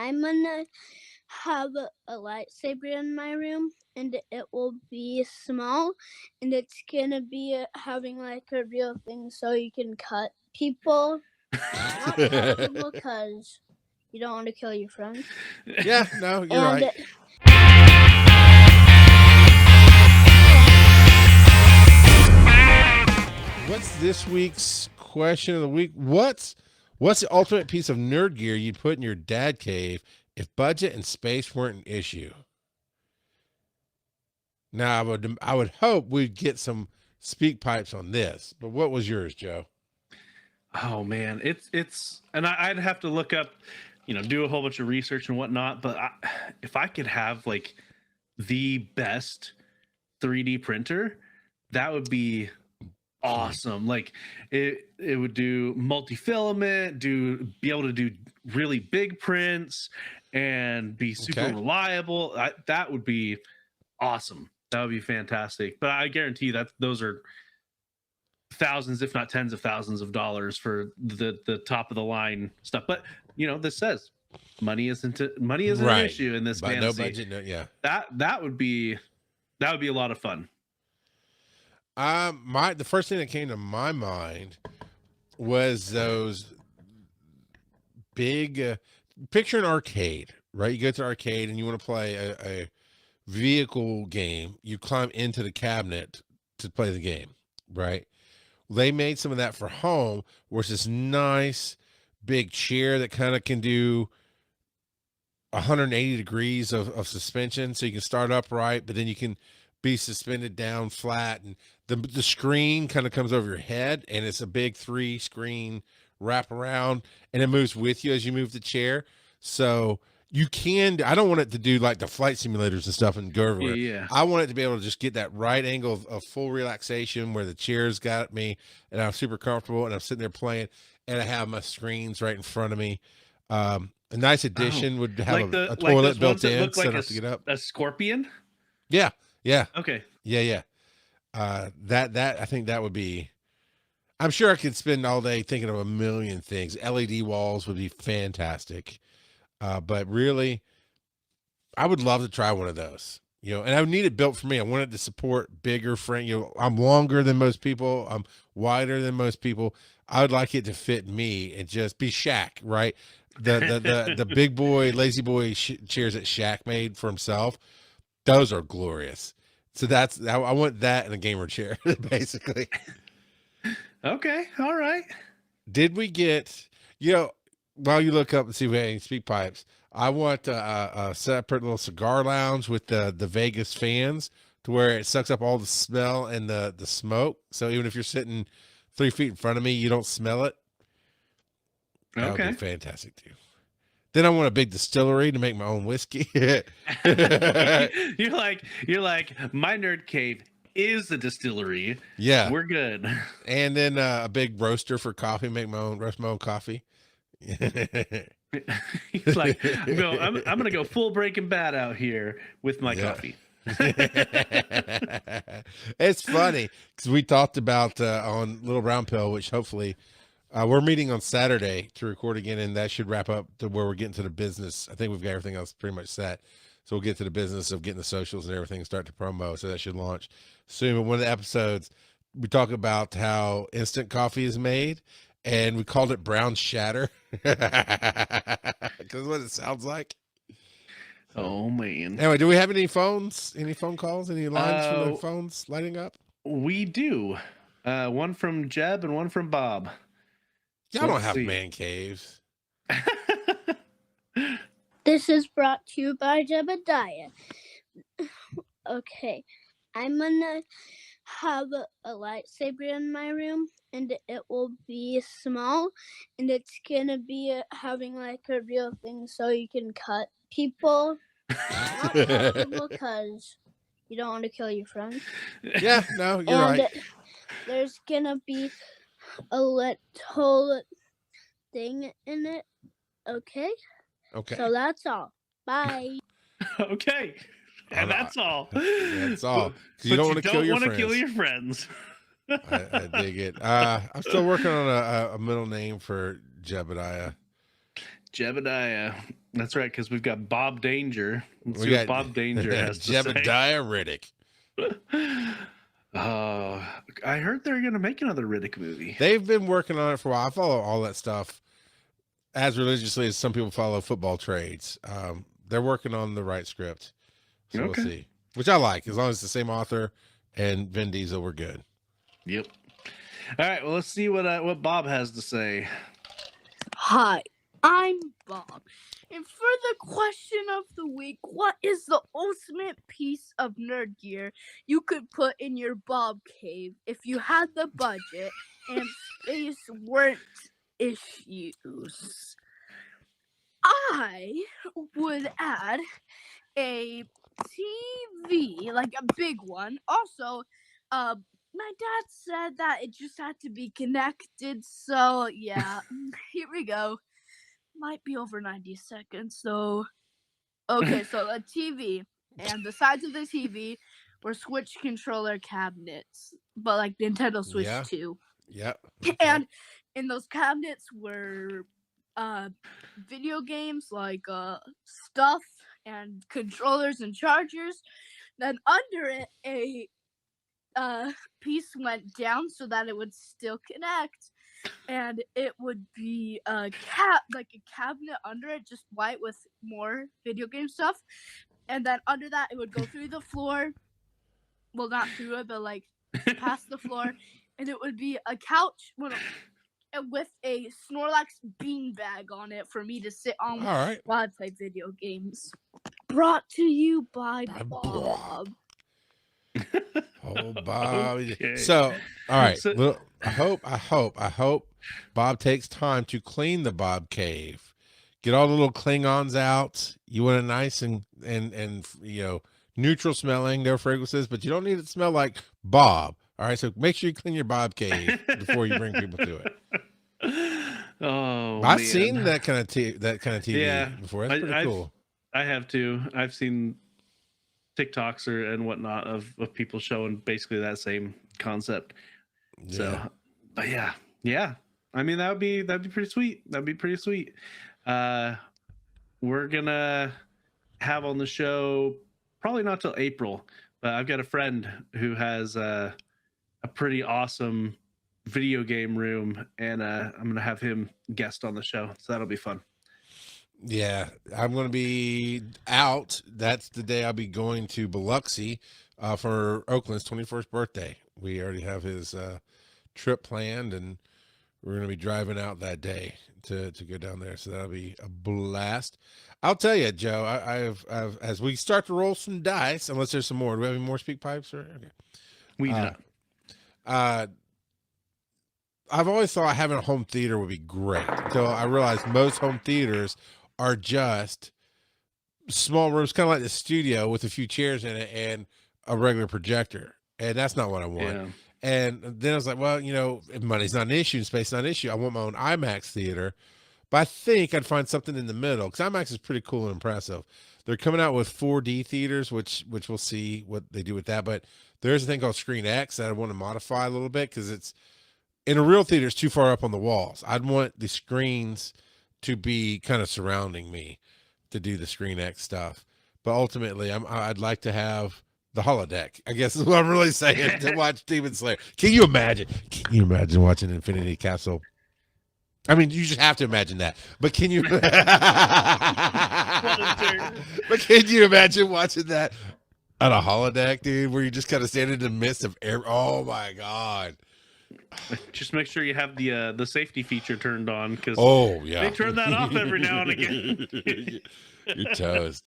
I'm gonna have a lightsaber in my room, and it will be small, and it's gonna be having like a real thing, so you can cut people. Not kill people, because you don't want to kill your friends. Yeah, no, you're And right. What's this week's question of the week? What's the ultimate piece of nerd gear you'd put in your dad cave if budget and space weren't an issue? Now, I would hope we'd get some speak pipes on this, but what was yours, Joe? Oh man, and I'd have to look up, do a whole bunch of research and whatnot. But if I could have like the best 3D printer, that would be awesome. Like it would do multi-filament, be able to do really big prints and be super reliable. That would be awesome. That would be fantastic. But I guarantee that those are thousands, if not tens of thousands of dollars for the top of the line stuff. But this says money isn't an issue in this fantasy. No budget, yeah. That would be a lot of fun. The first thing that came to my mind was those big picture an arcade, right? You go to the arcade and you want to play a vehicle game. You climb into the cabinet to play the game, right? They made some of that for home, where it's this nice big chair that kind of can do 180 degrees of suspension, so you can start upright, but then you can be suspended down flat, and the screen kind of comes over your head, and it's a big 3-screen wrap around, and it moves with you as you move the chair. So you can, I don't want it to do like the flight simulators and stuff and go everywhere. Yeah. I want it to be able to just get that right angle of full relaxation where the chair's got me and I'm super comfortable and I'm sitting there playing and I have my screens right in front of me. A nice addition would have like a toilet built in, set up to get up. A scorpion? Yeah. Yeah. Okay. Yeah. That I think that would be, I'm sure I could spend all day thinking of a million things. LED walls would be fantastic. But really, I would love to try one of those, and I would need it built for me. I want it to support bigger frame. I'm longer than most people. I'm wider than most people. I would like it to fit me and just be Shaq, right? The big boy, lazy boy chairs that Shaq made for himself. Those are glorious. So I want that in a gamer chair, basically. Okay. All right. Did we get, while you look up and see if we have any speak pipes, I want a separate little cigar lounge with the Vegas fans to where it sucks up all the smell and the smoke. So even if you're sitting 3 feet in front of me, you don't smell it. That would be fantastic too. Then I want a big distillery to make my own whiskey. You're like, my nerd cave is the distillery. Yeah, we're good. And then a big roaster for coffee, roast my own coffee. He's like, I'm gonna go full Breaking Bad out here with my coffee. It's funny because we talked about on Little Brown Pill, which hopefully we're meeting on Saturday to record again, and that should wrap up to where we're getting to the business. I think we've got everything else pretty much set, so we'll get to the business of getting the socials and everything and start to promo. So that should launch soon. But one of the episodes, we talk about how instant coffee is made, and we called it brown shatter because what it sounds like. Oh man. Anyway, do we have any phones? Any phone calls? Any lines from the phones lighting up? We do. One from Jeb and one from Bob. Y'all don't have man caves. This is brought to you by Jebediah. Okay, I'm gonna have a lightsaber in my room, and it will be small, and it's gonna be having like a real thing, so you can cut people. Not kill people, because you don't want to kill your friends. Yeah, no, you're right. There's gonna be a little thing in it. Okay. So that's all. Bye. Okay. And that's all. That's all. You don't want to kill your friends. Kill your friends. I dig it. I'm still working on a middle name for Jebediah. Jebediah. That's right, because we've got Bob Danger. Let's We see what got Bob Danger has to say. Jebediah Riddick. I heard they're going to make another Riddick movie. They've been working on it for a while. I follow all that stuff as religiously as some people follow football trades. They're working on the right script. So Okay. we'll see. Which I like. As long as it's the same author and Vin Diesel, we're good. Yep. All right. Well, let's see what Bob has to say. Hi, I'm Bob. And for the question of the week, what is the ultimate piece of nerd gear you could put in your Bob cave if you had the budget and space weren't issues? I would add a TV, like a big one. Also, my dad said that it just had to be connected, so yeah, here we go. Might be over 90 seconds, so okay, so a TV, and the sides of the TV were Switch controller cabinets, but like Nintendo Switch 2. Yeah. Okay. And in those cabinets were video games like stuff and controllers and chargers. Then under it, a piece went down so that it would still connect, and it would be a cabinet under it, just white with more video game stuff. And then under that, it would go through the floor. Well, not through it, but like past the floor, and it would be a couch with a Snorlax beanbag on it for me to sit on while I play video games. Brought to you by Bob. Oh, Bob. Okay. So, all right. Well, I hope Bob takes time to clean the Bob cave. Get all the little Klingons out. You want it nice and neutral smelling, no fragrances, but you don't need it to smell like Bob. All right, so make sure you clean your Bob cave before you bring people to it. Oh, I've man. seen that kind of TV before. That's pretty cool. I have too. I've seen TikToks and whatnot of people showing basically that same concept. Yeah. So, but yeah. I mean, that'd be pretty sweet. That'd be pretty sweet. We're gonna have on the show probably not till April, but I've got a friend who has a pretty awesome video game room, and I'm gonna have him guest on the show, so that'll be fun. Yeah, I'm going to be out. That's the day I'll be going to Biloxi for Oakland's 21st birthday. We already have his trip planned, and we're going to be driving out that day to go down there. So that'll be a blast. I'll tell you, Joe, I've as we start to roll some dice, unless there's some more. Do we have any more speak pipes? Or okay. We do not. I've always thought having a home theater would be great until I realized most home theaters are just small rooms, kind of like the studio with a few chairs in it and a regular projector. And that's not what I want. Yeah. And then I was like, well, if money's not an issue and space is not an issue, I want my own IMAX theater. But I think I'd find something in the middle, because IMAX is pretty cool and impressive. They're coming out with 4D theaters, which we'll see what they do with that. But there's a thing called Screen X that I want to modify a little bit, because it's in a real theater, it's too far up on the walls. I'd want the screens to be kind of surrounding me to do the Screen X stuff. But ultimately, I'd like to have the holodeck, I guess is what I'm really saying, to watch Demon Slayer. Can you imagine watching Infinity Castle? I mean, you just have to imagine that. But can you imagine watching that on a holodeck, dude, where you just kind of stand in the midst of air? Oh my God. Just make sure you have the safety feature turned on, because they turn that off every now and again. You're toast.